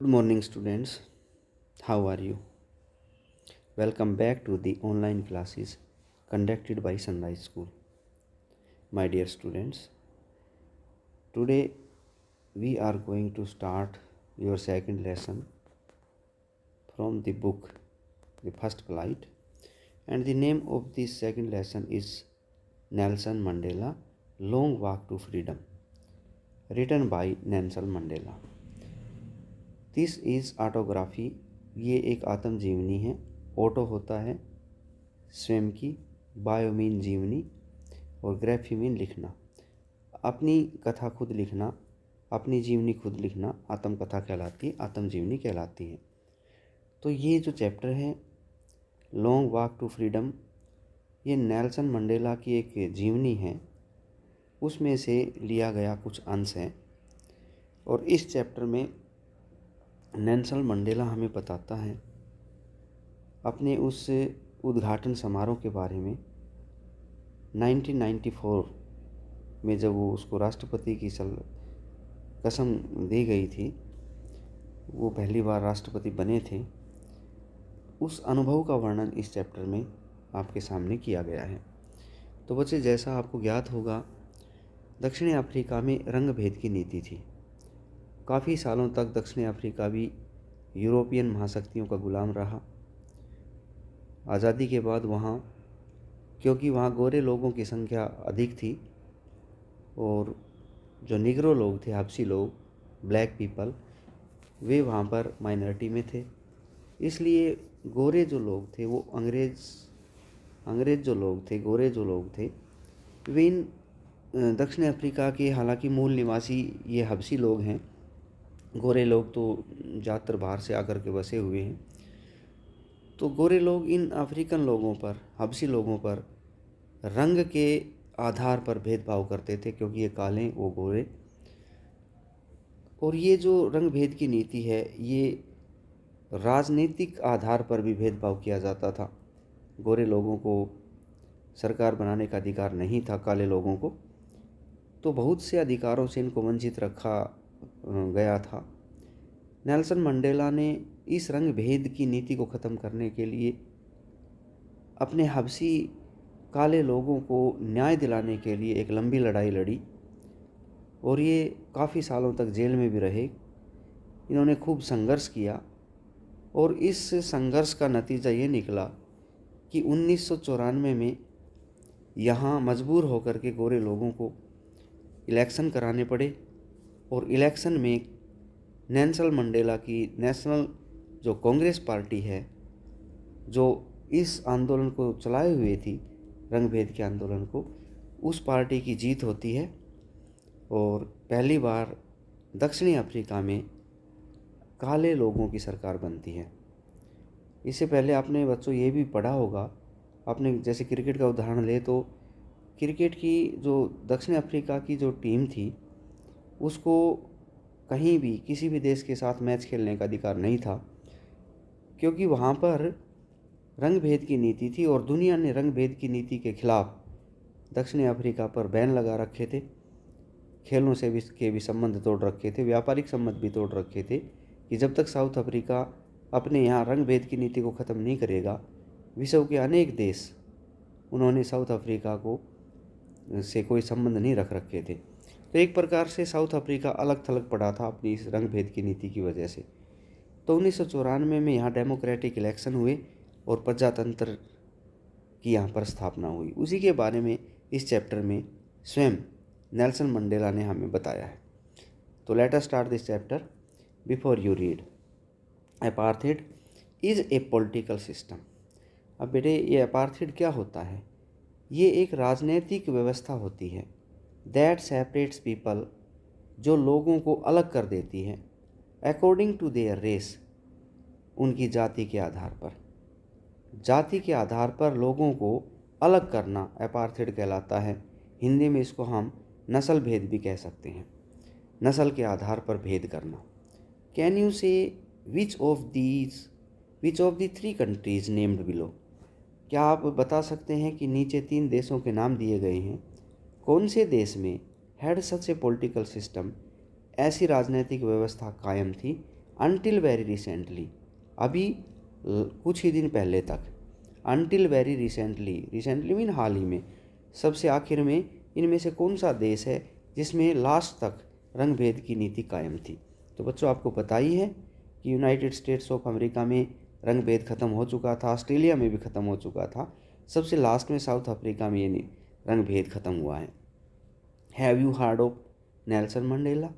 Good morning, students. How are you? Welcome back to the online classes conducted by Sunrise School. My dear students, today we are going to start your second lesson from the book The First Flight, and the name of this second lesson is Nelson Mandela Long Walk to Freedom, written by Nelson Mandela. This is autography, ये एक आत्मजीवनी है। Auto होता है स्वयं की, bio mean जीवनी, और graphy mean लिखना। अपनी कथा खुद लिखना, अपनी जीवनी खुद लिखना आत्मकथा कहलाती है, आत्मजीवनी कहलाती है। तो ये जो चैप्टर है लॉन्ग वॉक टू फ्रीडम, ये नेल्सन मंडेला की एक जीवनी है, उसमें से लिया गया कुछ अंश है। और इस चैप्टर में नेल्सन मंडेला हमें बताता है अपने उस उद्घाटन समारोह के बारे में 1994 में, जब वो उसको राष्ट्रपति की कसम दी गई थी, वो पहली बार राष्ट्रपति बने थे। उस अनुभव का वर्णन इस चैप्टर में आपके सामने किया गया है। तो बच्चे, जैसा आपको ज्ञात होगा, दक्षिणी अफ्रीका में रंग भेद की नीति थी। काफ़ी सालों तक दक्षिणी अफ्रीका भी यूरोपियन महाशक्तियों का गुलाम रहा। आज़ादी के बाद वहाँ, क्योंकि वहाँ गोरे लोगों की संख्या अधिक थी और जो निग्रो लोग थे, हबशी लोग, ब्लैक पीपल, वे वहाँ पर माइनॉरिटी में थे। इसलिए गोरे जो लोग थे, वो अंग्रेज़ जो लोग थे, गोरे जो लोग थे, वे इन दक्षिण अफ्रीका के, हालांकि मूल निवासी ये हबशी लोग हैं, गोरे लोग तो ज़्यादातर बाहर से आकर के बसे हुए हैं। तो गोरे लोग इन अफ्रीकन लोगों पर, हबशी लोगों पर रंग के आधार पर भेदभाव करते थे, क्योंकि ये काले, वो गोरे। और ये जो रंग भेद की नीति है, ये राजनीतिक आधार पर भी भेदभाव किया जाता था। गोरे लोगों को सरकार बनाने का अधिकार नहीं था, काले लोगों को तो बहुत से अधिकारों से इनको वंचित रखा गया था। नेल्सन मंडेला ने इस रंग भेद की नीति को ख़त्म करने के लिए अपने हबशी काले लोगों को न्याय दिलाने के लिए एक लंबी लड़ाई लड़ी, और ये काफ़ी सालों तक जेल में भी रहे। इन्होंने खूब संघर्ष किया, और इस संघर्ष का नतीजा ये निकला कि 1994 में यहाँ मजबूर होकर के गोरे लोगों को इलेक्शन कराने पड़े, और इलेक्शन में नेल्सन मंडेला की नेशनल जो कांग्रेस पार्टी है, जो इस आंदोलन को चलाए हुए थी, रंग भेद के आंदोलन को, उस पार्टी की जीत होती है, और पहली बार दक्षिणी अफ्रीका में काले लोगों की सरकार बनती है। इससे पहले आपने बच्चों ये भी पढ़ा होगा, आपने जैसे क्रिकेट का उदाहरण ले, तो क्रिकेट की जो दक्षिण अफ्रीका की जो टीम थी, उसको कहीं भी किसी भी देश के साथ मैच खेलने का अधिकार नहीं था, क्योंकि वहाँ पर रंग भेद की नीति थी, और दुनिया ने रंग भेद की नीति के खिलाफ दक्षिणी अफ्रीका पर बैन लगा रखे थे। खेलों से भी संबंध तोड़ रखे थे, व्यापारिक संबंध भी तोड़ रखे थे, कि जब तक साउथ अफ्रीका अपने यहाँ रंग भेद की नीति को ख़त्म नहीं करेगा, विश्व के अनेक देश, उन्होंने साउथ अफ्रीका को से कोई संबंध नहीं रख रखे थे। तो एक प्रकार से साउथ अफ्रीका अलग थलग पड़ा था अपनी इस रंग भेद की नीति की वजह से। तो 1994 में यहाँ डेमोक्रेटिक इलेक्शन हुए और प्रजातंत्र की यहाँ पर स्थापना हुई। उसी के बारे में इस चैप्टर में स्वयं नेल्सन मंडेला ने हमें बताया है। तो let us start this chapter. Before you read, apartheid is a political system. अब बेटे, ये अपार्थाइड क्या होता है? ये एक राजनीतिक व्यवस्था होती है दैट सेपरेट्स पीपल, जो लोगों को अलग कर देती है, अकॉर्डिंग टू देयर रेस, उनकी जाति के आधार पर। जाति के आधार पर लोगों को अलग करना अपार्थाइड कहलाता है। हिंदी में इसको हम नस्ल भेद भी कह सकते हैं, नस्ल के आधार पर भेद करना। कैन यू से which of the three countries named below? क्या आप बता सकते हैं कि नीचे 3 देशों के नाम दिए गए हैं, कौन से देश में had such A political system, ऐसी राजनीतिक व्यवस्था कायम थी, अनटिल वेरी रिसेंटली, अभी कुछ ही दिन पहले तक, until very recently, recently mean हाल ही में, सबसे आखिर में इनमें से कौन सा देश है जिसमें लास्ट तक रंग भेद की नीति कायम थी? तो बच्चों आपको पता ही है कि यूनाइटेड स्टेट्स ऑफ अमेरिका में रंग भेद ख़त्म हो चुका था, ऑस्ट्रेलिया में भी ख़त्म हो चुका था, सबसे लास्ट में साउथ अफ्रीका में ये रंग भेद ख़त्म हुआ है। Have you hard of Nelson Mandela?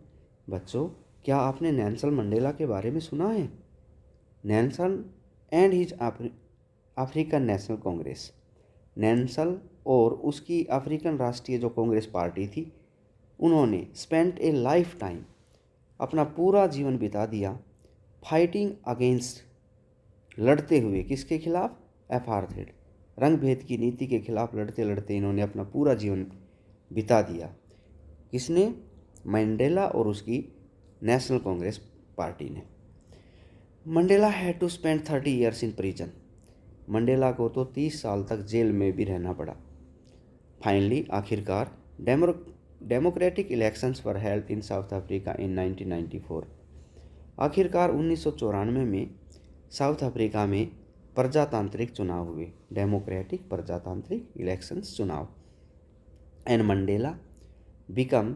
बच्चों क्या आपने नेल्सन मंडेला के बारे में सुना है? Nelson and his African national Congress, Nelson और उसकी अफ्रीकन राष्ट्रीय जो कांग्रेस पार्टी थी, उन्होंने स्पेंट ए लाइफ टाइम, अपना पूरा जीवन बिता दिया, फाइटिंग अगेंस्ट, लड़ते हुए, किसके खिलाफ? अपार्थाइड, रंग भेद की नीति के खिलाफ लड़ते लड़ते इन्होंने अपना पूरा जीवन बिता दिया। किसने? मंडेला और उसकी नेशनल कांग्रेस पार्टी ने। Mandela had to spend 30 years in prison, Mandela को तो 30 साल तक जेल में भी रहना पड़ा। फाइनली, आखिरकार democratic elections were held in south Africa in 1994, आखिरकार 1994 में साउथ अफ्रीका में प्रजातांत्रिक चुनाव हुए, डेमोक्रेटिक प्रजातांत्रिक इलेक्शंस चुनाव। एंड मंडेला बिकम,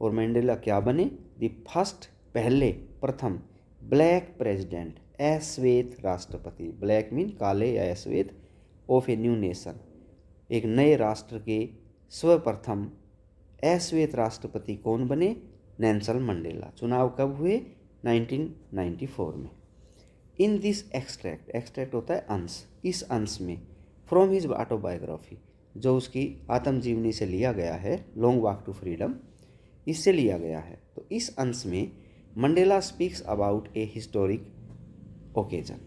और मंडेला क्या बने? द फर्स्ट, पहले, प्रथम ब्लैक प्रेसिडेंट, अश्वेत राष्ट्रपति, ब्लैक मीन काले या अश्वेत, ऑफ ए न्यू नेशन, एक नए राष्ट्र के सर्वप्रथम अश्वेत राष्ट्रपति कौन बने? Nelson Mandela. चुनाव कब हुए? 1994 में। इन दिस एक्सट्रैक्ट, एक्सट्रैक्ट होता है अंश, इस अंश में, फ्रॉम हिज ऑटोबायोग्राफी, जो उसकी आत्मजीवनी से लिया गया है, लॉन्ग वॉक टू फ्रीडम, इससे लिया गया है। तो इस अंश में Mandela speaks about A historic occasion,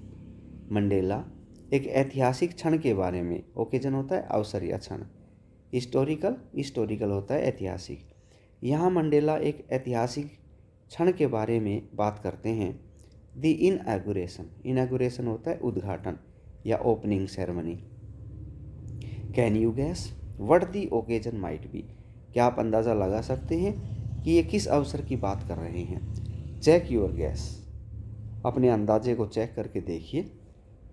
Mandela एक ऐतिहासिक क्षण के बारे में, ओकेजन होता है अवसर या क्षण, हिस्टोरिकल होता है ऐतिहासिक। यहाँ मंडेला एक ऐतिहासिक क्षण के बारे में बात करते हैं। द इनॉग्रेशन होता है उद्घाटन या opening ceremony. Can you gas what the occasion might be? क्या आप अंदाज़ा लगा सकते हैं कि ये किस अवसर की बात कर रहे हैं? चेक योर गैस, अपने अंदाजे को चेक करके देखिए।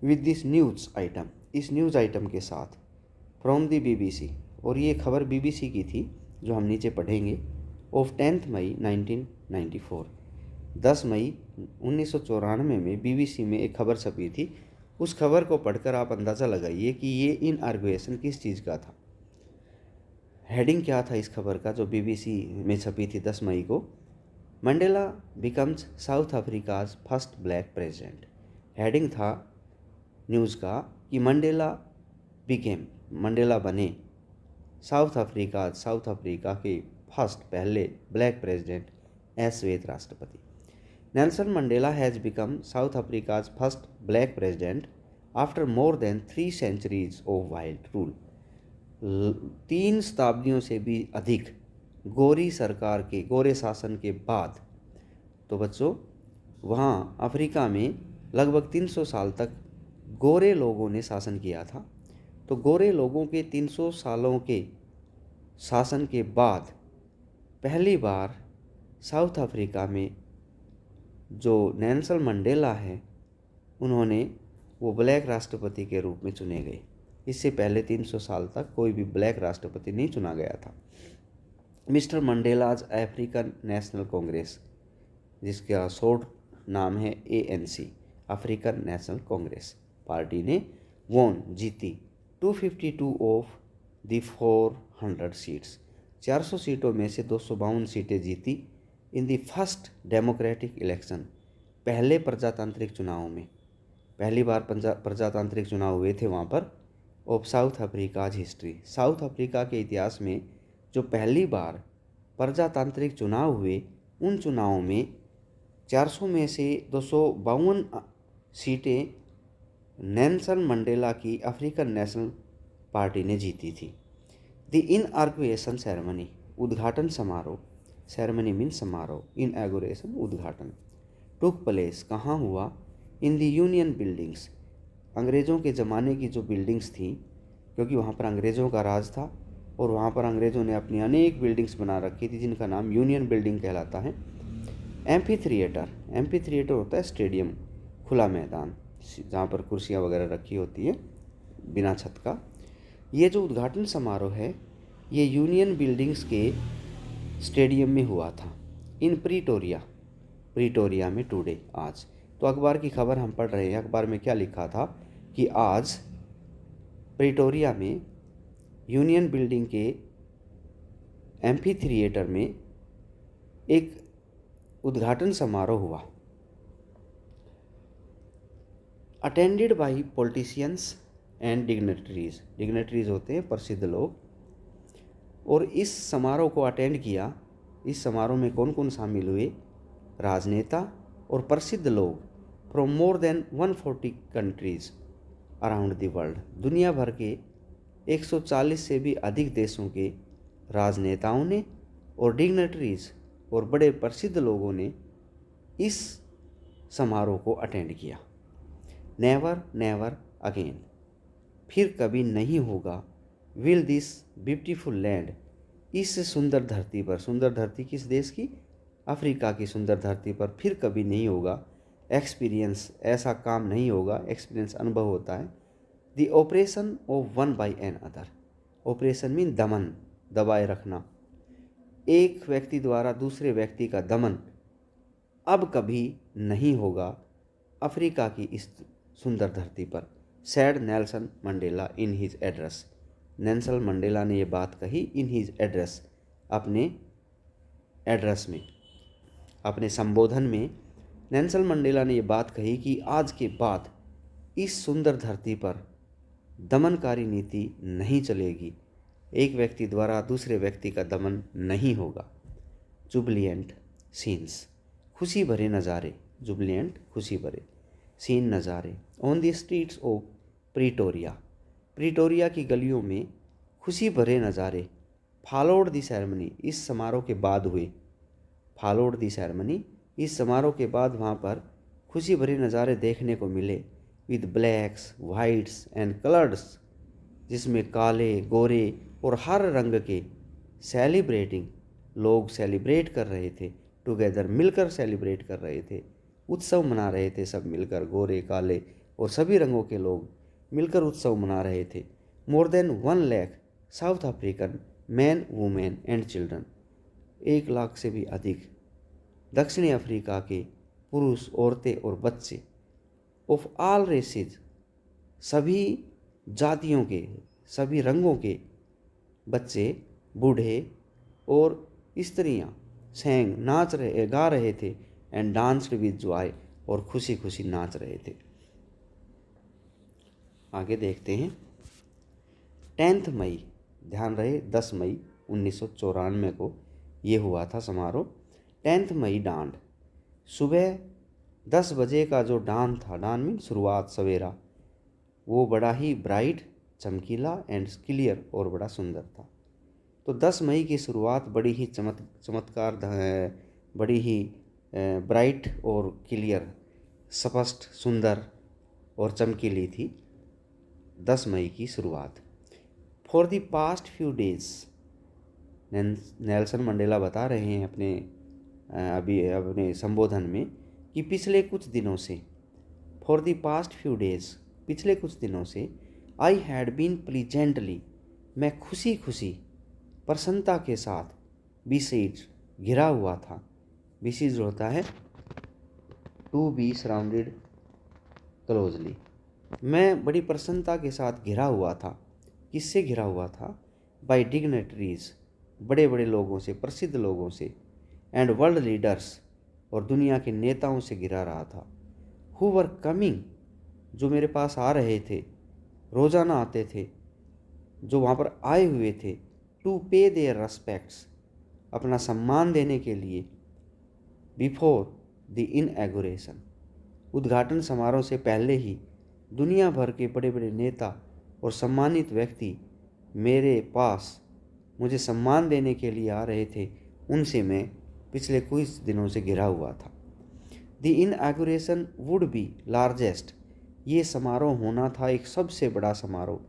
विद दिस न्यूज़ आइटम, इस न्यूज़ आइटम के साथ, फ्रॉम द BBC, और ये खबर BBC की थी जो हम नीचे पढ़ेंगे, ऑफ 10 मई 1994, 10 मई 1994 में BBC में एक खबर छपी थी। उस खबर को पढ़कर आप अंदाज़ा लगाइए कि ये इनॉग्रेशन किस चीज़ का था। हेडिंग क्या था इस खबर का जो BBC में छपी थी 10 मई को? Mandela becomes South Africa's first black president. Heading था न्यूज़ का कि मंडेला बने साउथ अफ्रीका के फर्स्ट, पहले ब्लैक प्रेसिडेंट, अश्वेत राष्ट्रपति। Nelson Mandela has become South Africa's first black president after more than 3 centuries of wild rule. 3 शताब्दियों से भी अधिक गोरी सरकार के, गोरे शासन के बाद। तो बच्चों वहाँ अफ्रीका में लगभग 300 साल तक गोरे लोगों ने शासन किया था। तो गोरे लोगों के 300 सालों के शासन के बाद पहली बार साउथ अफ्रीका में जो नेल्सन मंडेला हैं, उन्होंने वो ब्लैक राष्ट्रपति के रूप में चुने गए। इससे पहले 300 साल तक कोई भी ब्लैक राष्ट्रपति नहीं चुना गया था। Mister Mandela's African national Congress, जिसका शॉर्ट नाम है ANC, African national congress party ने वोन, जीती 252 ऑफ द 400 सीट्स, 400 सीटों में से 252 सीटें जीती। In the first democratic election, पहले प्रजातांत्रिक चुनाव में, पहली बार प्रजातांत्रिक चुनाव हुए थे वहाँ पर, of south Africa's history, south Africa के इतिहास में जो पहली बार प्रजातांत्रिक चुनाव हुए, उन चुनावों में 400 में से 252 सीटें नेल्सन मंडेला की अफ्रीकन नेशनल पार्टी ने जीती थी। द इनऑग्रेशन सेरेमनी, उद्घाटन समारोह, सेरेमनी मीन समारोह, इनऑग्रेशन उद्घाटन, टुक प्लेस, कहाँ हुआ? इन द यूनियन बिल्डिंग्स, अंग्रेज़ों के ज़माने की जो बिल्डिंग्स थी, क्योंकि वहाँ पर अंग्रेज़ों का राज था और वहाँ पर अंग्रेज़ों ने अपनी अनेक बिल्डिंग्स बना रखी थी जिनका नाम यूनियन बिल्डिंग कहलाता है। एम्फी थिएटर होता है स्टेडियम, खुला मैदान जहाँ पर कुर्सियाँ वगैरह रखी होती है बिना छत का। ये जो उद्घाटन समारोह है ये यूनियन बिल्डिंग्स के स्टेडियम में हुआ था इन प्रीटोरिया में टुडे, आज। तो अखबार की खबर हम पढ़ रहे हैं, अखबार में क्या लिखा था कि आज प्रीटोरिया में यूनियन बिल्डिंग के एम्फी थिएटर में एक उद्घाटन समारोह हुआ, attended by politicians and dignitaries होते हैं प्रसिद्ध लोग। और इस समारोह को अटेंड किया, इस समारोह में कौन कौन शामिल हुए? राजनेता और प्रसिद्ध लोग from more than 140 countries around the world. दुनिया भर के 140 से भी अधिक देशों के राजनेताओं ने और डिग्नेटरीज और बड़े प्रसिद्ध लोगों ने इस समारोह को अटेंड किया। नेवर नेवर अगेन, फिर कभी नहीं होगा, विल दिस ब्यूटीफुल लैंड, इस सुंदर धरती पर, सुंदर धरती किस देश की? अफ्रीका की सुंदर धरती पर फिर कभी नहीं होगा एक्सपीरियंस, ऐसा काम नहीं होगा, एक्सपीरियंस अनुभव होता है। The operation of one by another, operation mean दमन, दबाए रखना, एक व्यक्ति द्वारा दूसरे व्यक्ति का दमन अब कभी नहीं होगा अफ्रीका की इस सुंदर धरती पर। Sad Nelson Mandela in his address, Nelson Mandela ने ये बात कही इन हिज एड्रेस, अपने एड्रेस में, अपने संबोधन में नेल्सन मंडेला ने ये बात कही कि आज के बाद इस सुंदर धरती पर दमनकारी नीति नहीं चलेगी, एक व्यक्ति द्वारा दूसरे व्यक्ति का दमन नहीं होगा। जुबलिएंट सीन्स, खुशी भरे नज़ारे, जुबलिएंट खुशी भरे, सीन नज़ारे, ऑन द स्ट्रीट्स ऑफ प्रीटोरिया, प्रीटोरिया की गलियों में खुशी भरे नज़ारे। फॉलोड द सेरेमनी, इस समारोह के बाद हुए, फॉलोड द सेरेमनी, इस समारोह के बाद वहाँ पर खुशी भरे नज़ारे देखने को मिले। With blacks whites and colours, जिसमें काले गोरे और हर रंग के, सेलिब्रेटिंग, लोग सेलिब्रेट कर रहे थे, टुगेदर मिलकर सेलिब्रेट कर रहे थे, उत्सव मना रहे थे सब मिलकर, गोरे काले और सभी रंगों के लोग मिलकर उत्सव मना रहे थे। More than 1 lakh south African man women and children, 1 lakh से भी अधिक दक्षिणी अफ्रीका के पुरुष, औरतें और बच्चे, ऑफ ऑल रेसेज, सभी जातियों के, सभी रंगों के बच्चे, बूढ़े और स्त्रियां सैंग, नाच रहे, गा रहे थे, एंड डांस्ड विद जॉय, और खुशी खुशी नाच रहे थे। आगे देखते हैं। 10 मई, ध्यान रहे 10 मई 1994 को ये हुआ था समारोह। 10 मई डांड, सुबह 10 बजे का जो डान था, डान मीन शुरुआत, सवेरा, वो बड़ा ही ब्राइट, चमकीला एंड क्लियर, और बड़ा सुंदर था। तो 10 मई की शुरुआत बड़ी ही चमत्कार, बड़ी ही ब्राइट और क्लियर, स्पष्ट, सुंदर और चमकीली थी 10 मई की शुरुआत। For the past few days, Nelson Mandela बता रहे हैं अपने संबोधन में कि पिछले कुछ दिनों से, for the past few days, पिछले कुछ दिनों से, आई हैड बीन प्लीजेंटली, मैं खुशी खुशी, प्रसन्नता के साथ, बिसीज, घिरा हुआ था, बिसीज होता है टू बी सराउंडेड क्लोजली, मैं बड़ी प्रसन्नता के साथ घिरा हुआ था। किससे घिरा हुआ था? बाय डिग्नेटरीज, बड़े बड़े लोगों से, प्रसिद्ध लोगों से, एंड वर्ल्ड लीडर्स, और दुनिया के नेताओं से घिरा रहा था। हु वर कमिंग, जो मेरे पास आ रहे थे, रोज़ाना आते थे, जो वहाँ पर आए हुए थे, टू पे देयर रेस्पेक्ट्स, अपना सम्मान देने के लिए, बिफोर द इनऑगरेशन, उद्घाटन समारोह से पहले ही दुनिया भर के बड़े बड़े नेता और सम्मानित व्यक्ति मेरे पास मुझे सम्मान देने के लिए आ रहे थे, उनसे मैं पिछले कुछ दिनों से घिरा हुआ था। द इनऑगरेशन वुड बी लार्जेस्ट, ये समारोह होना था एक सबसे बड़ा समारोह,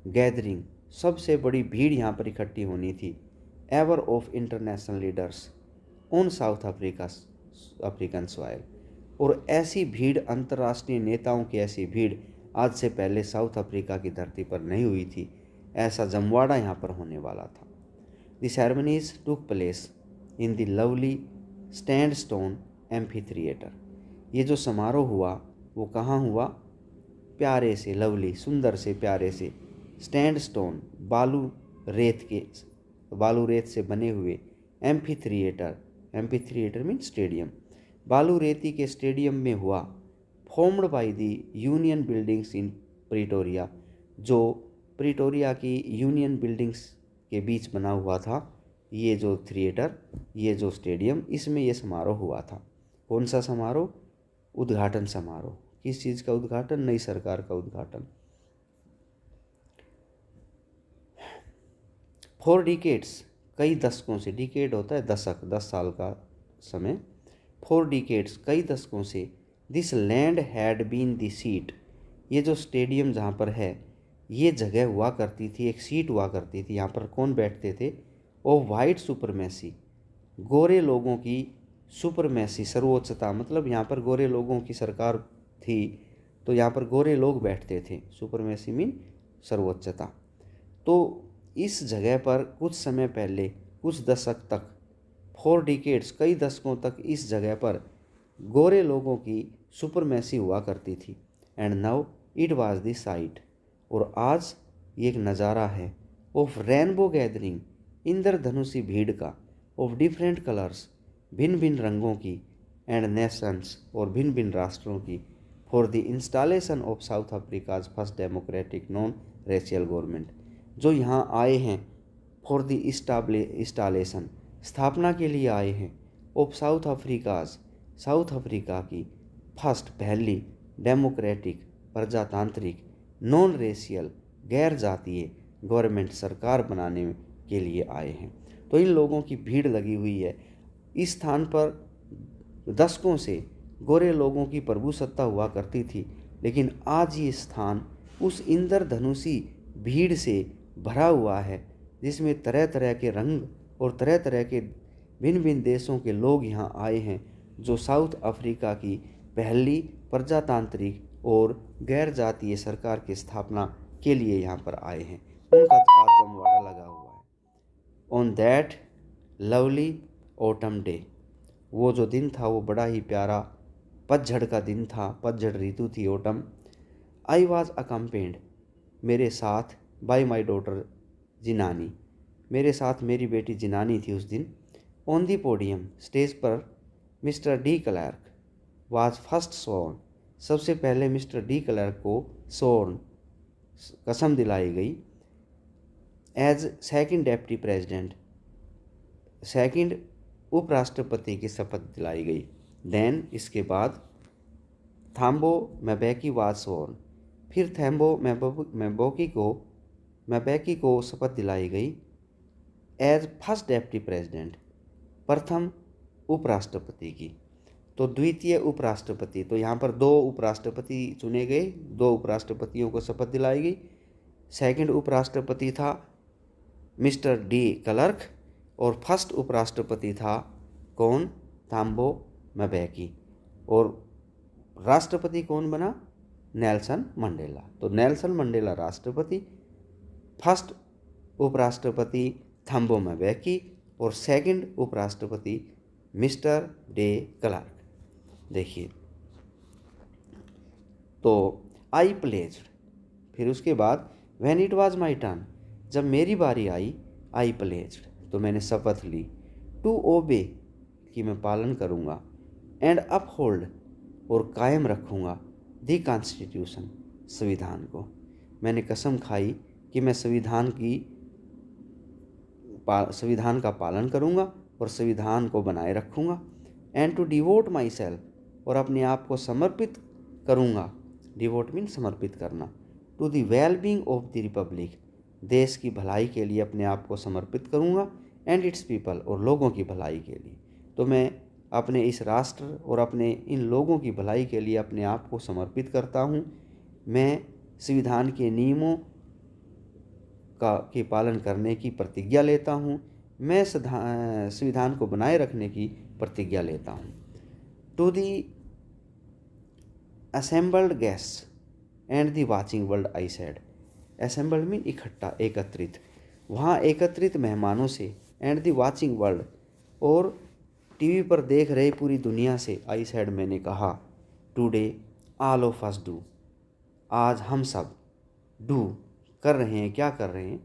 गैदरिंग, सबसे बड़ी भीड़ यहाँ पर इकट्ठी होनी थी, ever of international leaders on south Africa African soil. और ऐसी भीड़, अंतर्राष्ट्रीय नेताओं की ऐसी भीड़ आज से पहले साउथ अफ्रीका की धरती पर नहीं हुई थी। ऐसा जमवाड़ा यहाँ पर होने वाला था। The ceremonies took place in the lovely sandstone amphi theatre. ये जो समारोह हुआ वो कहाँ हुआ? प्यारे से, लवली, सुंदर से, प्यारे से सैंडस्टोन, बालू रेत से बने हुए एम्फी थिएटर मीन स्टेडियम, बालू रेती के स्टेडियम में हुआ। Formed by the union buildings in Pretoria, जो प्रिटोरिया की यूनियन बिल्डिंग्स के बीच बना हुआ था ये जो थिएटर, ये जो स्टेडियम, इसमें ये समारोह हुआ था। कौन सा समारोह? उद्घाटन समारोह। किस चीज़ का उद्घाटन? नई सरकार का उद्घाटन। 4 डिकेड्स, कई दशकों से, डिकेड होता है दशक, 10 साल का समय। 4 डिकेड्स, कई दशकों से, this land had been the seat, ये जो स्टेडियम जहाँ पर है ये जगह हुआ करती थी, एक सीट हुआ करती थी। यहाँ पर कौन बैठते थे? ओ वाइट सुपरमेसी, गोरे लोगों की सुपरमेसी, सर्वोच्चता, मतलब यहाँ पर गोरे लोगों की सरकार थी तो यहाँ पर गोरे लोग बैठते थे। सुपरमेसी मीन सर्वोच्चता। तो इस जगह पर कुछ समय पहले, कुछ दशक तक, 4 डिकेड्स, कई दशकों तक इस जगह पर गोरे लोगों की सुपरमेसी हुआ करती थी। And now it was the site, और आज ये एक नज़ारा है ऑफ रेनबो गैदरिंग, इंद्रधनुषी भीड़ का, ऑफ डिफरेंट कलर्स, भिन्न भिन्न रंगों की, एंड नेशंस, और भिन्न भिन्न राष्ट्रों की, for the installation of south Africa's first democratic non racial government, जो यहाँ आए हैं फॉर द इंस्टॉलेशन, स्थापना के लिए आए हैं, of south Africa's, south Africa की फर्स्ट, पहली, डेमोक्रेटिक, प्रजातांत्रिक, नॉन रेशियल, गैर जातीय गवर्नमेंट, सरकार बनाने के लिए आए हैं। तो इन लोगों की भीड़ लगी हुई है। इस स्थान पर दशकों से गोरे लोगों की प्रभुसत्ता हुआ करती थी, लेकिन आज ये स्थान उस इंद्रधनुषी भीड़ से भरा हुआ है जिसमें तरह तरह के रंग और तरह तरह के भिन्न भिन्न देशों के लोग यहाँ आए हैं, जो साउथ अफ्रीका की पहली प्रजातांत्रिक और गैर जातीय सरकार की स्थापना के लिए यहाँ पर आए हैं। उनका आज जमवाड़ा लगा हुआ है। On that lovely autumn day, वो जो दिन था वो बड़ा ही प्यारा पतझड़ का दिन था, पतझड़ ऋतु थी, ऑटम। आई वॉज अकम्पेंड, मेरे साथ, बाय माई डॉटर जिनानी, मेरे साथ मेरी बेटी जिनानी थी उस दिन। ऑन दी पोडियम, स्टेज पर, mister de Klerk was first sworn, सबसे पहले मिस्टर डी क्लर्क को स्वॉर्न, कसम दिलाई गई, as second deputy president, second उपराष्ट्रपति की शपथ दिलाई गई। देन, इसके बाद, थाम्बो मैबेकी वाज स्वॉर्न, फिर थैम्बो मैबेकी को शपथ दिलाई गई, एज फर्स्ट डेप्टी प्रेसिडेंट, प्रथम उपराष्ट्रपति की। तो द्वितीय उपराष्ट्रपति, तो यहाँ पर 2 उपराष्ट्रपति चुने गए, 2 उपराष्ट्रपतियों को शपथ दिलाई गई। सेकंड उपराष्ट्रपति था मिस्टर डी क्लर्क, और फर्स्ट उपराष्ट्रपति था कौन? थाम्बो मैबेकी। और राष्ट्रपति कौन बना? Nelson Mandela. तो नेल्सन मंडेला राष्ट्रपति, फर्स्ट उपराष्ट्रपति थाम्बो मैबेकी, और सेकंड उपराष्ट्रपति मिस्टर डे क्लर्क। देखिए, तो आई प्लेज्ड, फिर उसके बाद when it was my turn, जब मेरी बारी आई, आई प्लेज्ड, तो मैंने शपथ ली, टू ओबे, कि मैं पालन करूँगा, एंड अपहोल्ड, और कायम रखूँगा, दी कॉन्स्टिट्यूशन, संविधान को। मैंने कसम खाई कि मैं संविधान का पालन करूँगा और संविधान को बनाए रखूँगा। And to devote myself, और अपने आप को समर्पित करूँगा, डिवोट मीन समर्पित करना, to the well being of the republic, देश की भलाई के लिए अपने आप को समर्पित करूँगा, एंड इट्स पीपल, और लोगों की भलाई के लिए। तो मैं अपने इस राष्ट्र और अपने इन लोगों की भलाई के लिए अपने आप को समर्पित करता हूँ। मैं संविधान के नियमों के पालन करने की प्रतिज्ञा लेता हूँ। मैं संविधान को बनाए रखने की प्रतिज्ञा लेता हूँ। To the assembled guests and the watching world I said. assembled mean इकट्ठा, एकत्रित, वहाँ एकत्रित मेहमानों से, एंड दी वाचिंग वर्ल्ड, और टीवी पर देख रहे पूरी दुनिया से, आई सैड मैंने कहा, today all of us do, आज हम सब डू कर रहे हैं, क्या कर रहे हैं,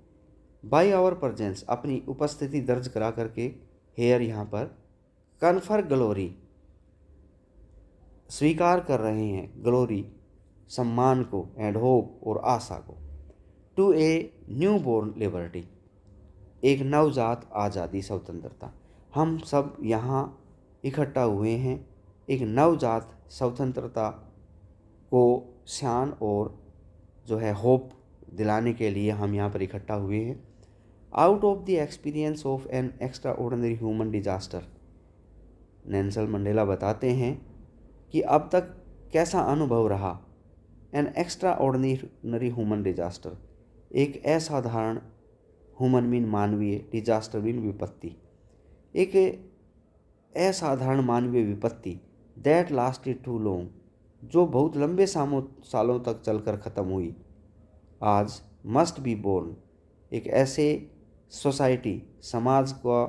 बाय आवर प्रजेंस, अपनी उपस्थिति दर्ज करा करके, हेयर यहाँ पर, कन्फर ग्लोरी, स्वीकार कर रहे हैं, ग्लोरी सम्मान को, एंड होप और आशा को, to a newborn liberty, एक नवजात आज़ादी, स्वतंत्रता, हम सब यहाँ इकट्ठा हुए हैं एक नवजात स्वतंत्रता को शान और जो है होप दिलाने के लिए हम यहाँ पर इकट्ठा हुए हैं। Out of the experience of an extra ordinary human disaster, Nelson Mandela बताते हैं कि अब तक कैसा अनुभव रहा, an extra ordinary human disaster, एक असाधारण, ह्यूमन मीन मानवीय, डिजास्टर मीन विपत्ति, एक असाधारण मानवीय विपत्ति, दैट लास्टेड टू लॉन्ग, जो बहुत लंबे सालों तक चलकर ख़त्म हुई, आज मस्ट बी बोर्न, एक ऐसे सोसाइटी, समाज का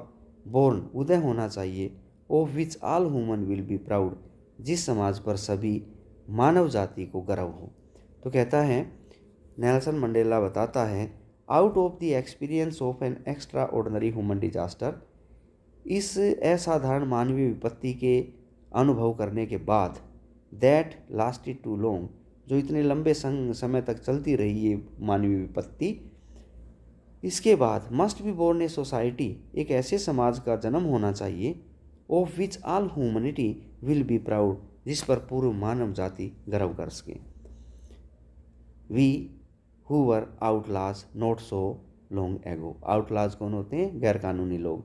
बोर्न, उदय होना चाहिए, of which all human will be proud, जिस समाज पर सभी मानव जाति को गर्व हो। तो कहता है, नेल्सन मंडेला बताता है, out of the experience of an extra ordinary human disaster, इस असाधारण मानवीय विपत्ति के अनुभव करने के बाद, दैट लास्टेड टू लॉन्ग, जो इतने लंबे समय तक चलती रही ये मानवीय विपत्ति, इसके बाद must be born a society, एक ऐसे समाज का जन्म होना चाहिए, of which all humanity will be proud, जिस पर पूर्व मानव जाति गर्व कर सके। We who were outlaws not so long ago, outlaws कौन होते हैं? गैरकानूनी लोग।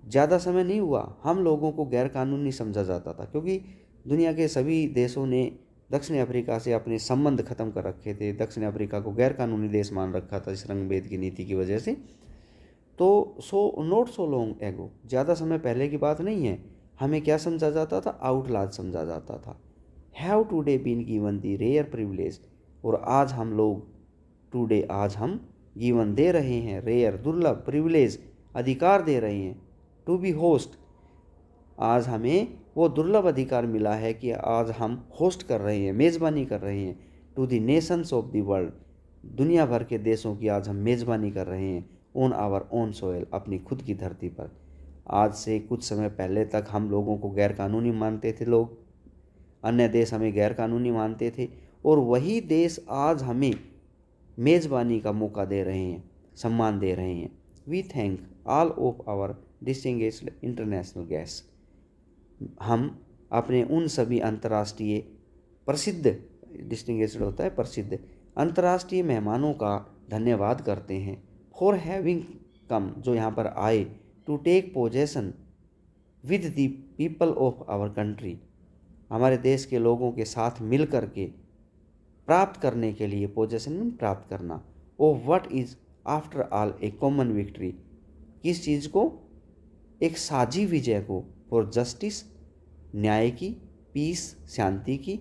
ज़्यादा समय नहीं हुआ हम लोगों को गैरकानूनी समझा जाता था, क्योंकि दुनिया के सभी देशों ने दक्षिण अफ्रीका से अपने संबंध खत्म कर रखे थे, दक्षिण अफ्रीका को गैरकानूनी देश मान रखा था इस रंगभेद की नीति की वजह से। तो नॉट सो लॉन्ग एगो, ज़्यादा समय पहले की बात नहीं है, हमें क्या समझा जाता था? आउटलाज समझा जाता था। Have today been given the rare privilege, और आज हम लोग, टुडे आज हम, गिवन दे रहे हैं, रेयर दुर्लभ, प्रिविलेज अधिकार दे रहे हैं, टू बी होस्ट, आज हमें वो दुर्लभ अधिकार मिला है कि आज हम होस्ट कर रहे हैं, मेज़बानी कर रहे हैं, to the nations of the world, दुनिया भर के देशों की आज हम मेज़बानी कर रहे हैं, ऑन आवर ओन सोयल, अपनी खुद की धरती पर। आज से कुछ समय पहले तक हम लोगों को गैरकानूनी मानते थे लोग, अन्य देश हमें गैरकानूनी मानते थे, और वही देश आज हमें मेज़बानी का मौका दे रहे हैं, सम्मान दे रहे हैं। We thank all of our distinguished international guest, हम अपने उन सभी अंतर्राष्ट्रीय प्रसिद्ध, डिस्टिंग्विश्ड होता है प्रसिद्ध, अंतर्राष्ट्रीय मेहमानों का धन्यवाद करते हैं, फॉर हैविंग कम, जो यहाँ पर आए, to take possession with the people of our country, हमारे देश के लोगों के साथ मिल कर के प्राप्त करने के लिए, पोजेसन में प्राप्त करना, of what is after all A common victory, किस चीज़ को? एक साझी विजय को, फॉर जस्टिस, न्याय की, पीस, शांति की,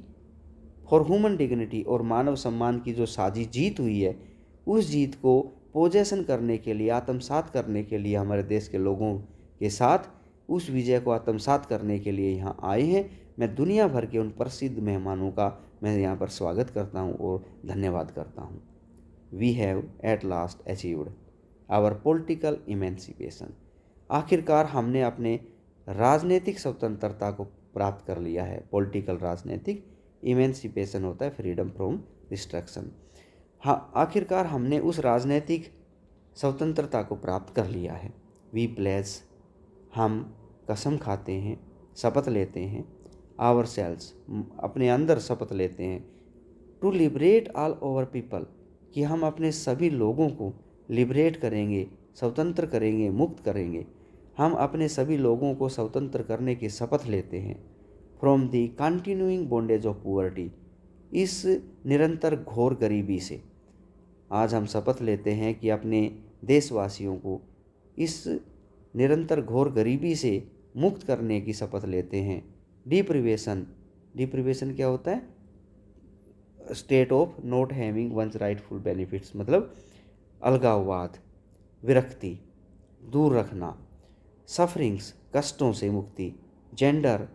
फॉर ह्यूमन डिग्निटी, और मानव सम्मान की जो साझी जीत हुई है, उस जीत को पोजेसन करने के लिए, आत्मसात करने के लिए हमारे देश के लोगों के साथ उस विजय को आत्मसात करने के लिए यहाँ आए हैं। मैं दुनिया भर के उन प्रसिद्ध मेहमानों का मैं यहाँ पर स्वागत करता हूँ और धन्यवाद करता हूँ। We have at last achieved our political emancipation, आखिरकार हमने अपने राजनीतिक स्वतंत्रता को प्राप्त कर लिया है। पॉलिटिकल, राजनीतिक, इमेंसिपेशन होता है फ्रीडम फ्रॉम रिस्ट्रक्शन। हाँ, आखिरकार हमने उस राजनीतिक स्वतंत्रता को प्राप्त कर लिया है। वी प्लेज, हम कसम खाते हैं, शपथ लेते हैं, आवर सेल्स, अपने अंदर शपथ लेते हैं, to liberate all over people, कि हम अपने सभी लोगों को लिबरेट करेंगे, स्वतंत्र करेंगे, मुक्त करेंगे। हम अपने सभी लोगों को स्वतंत्र करने की शपथ लेते हैं, from the continuing bondage of poverty, इस निरंतर घोर गरीबी से। आज हम शपथ लेते हैं कि अपने देशवासियों को इस निरंतर घोर गरीबी से मुक्त करने की शपथ लेते हैं, डिप्रिवेशन, डिप्रिवेशन क्या होता है? State of not having one's rightful benefits, मतलब अलगाववाद, विरक्ति, दूर रखना। सफरिंग्स, कष्टों से मुक्ति। जेंडर,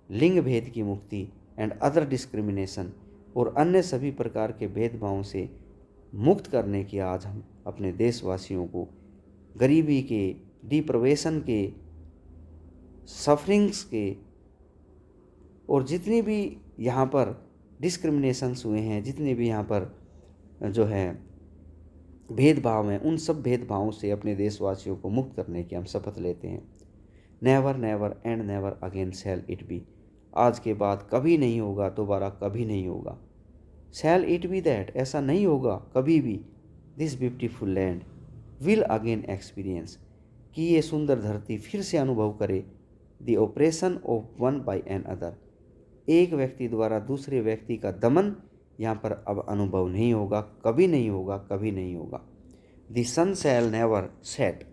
लिंग भेद की मुक्ति। एंड अदर डिस्क्रिमिनेशन, और अन्य सभी प्रकार के भेदभावों से मुक्त करने की आज हम अपने देशवासियों को गरीबी के, डिप्रिवेशन के, सफरिंग्स के, और जितनी भी यहाँ पर डिस्क्रिमिनेशंस हुए हैं, जितने भी यहाँ पर जो है भेदभाव हैं, उन सब भेदभावों से अपने देशवासियों को मुक्त करने की हम शपथ लेते हैं। Never never and never again shall it be, आज के बाद कभी नहीं होगा, दोबारा कभी नहीं होगा। शैल इट बी दैट, ऐसा नहीं होगा कभी भी। This beautiful land will again experience, कि ये सुंदर धरती फिर से अनुभव करे the operation of one by another, एक व्यक्ति द्वारा दूसरे व्यक्ति का दमन यहाँ पर अब अनुभव नहीं होगा, कभी नहीं होगा, कभी नहीं होगा। The sun shall never set,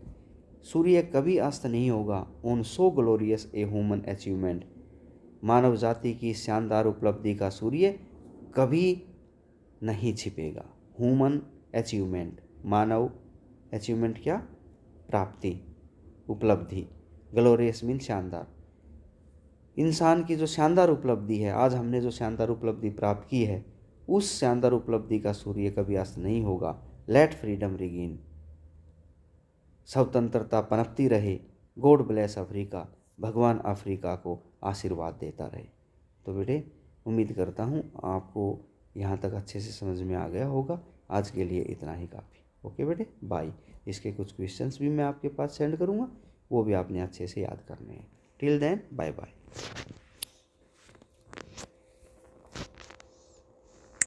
सूर्य कभी अस्त नहीं होगा। On so glorious a human achievement, मानव जाति की शानदार उपलब्धि का सूर्य कभी नहीं छिपेगा। ह्यूमन अचीवमेंट, मानव अचीवमेंट क्या? प्राप्ति, उपलब्धि। ग्लोरियस मीन शानदार, इंसान की जो शानदार उपलब्धि है, आज हमने जो शानदार उपलब्धि प्राप्त की है, उस शानदार उपलब्धि का सूर्य कभी अस्त नहीं होगा। लेट फ्रीडम रिगेन, स्वतंत्रता पनपती रहे। गॉड ब्लेस अफ्रीका, भगवान अफ्रीका को आशीर्वाद देता रहे। तो बेटे उम्मीद करता हूँ आपको यहाँ तक अच्छे से समझ में आ गया होगा। आज के लिए इतना ही काफ़ी। ओके बेटे, बाय। इसके कुछ क्वेश्चंस भी मैं आपके पास सेंड करूँगा, वो भी आपने अच्छे से याद करने हैं। Till then, bye bye.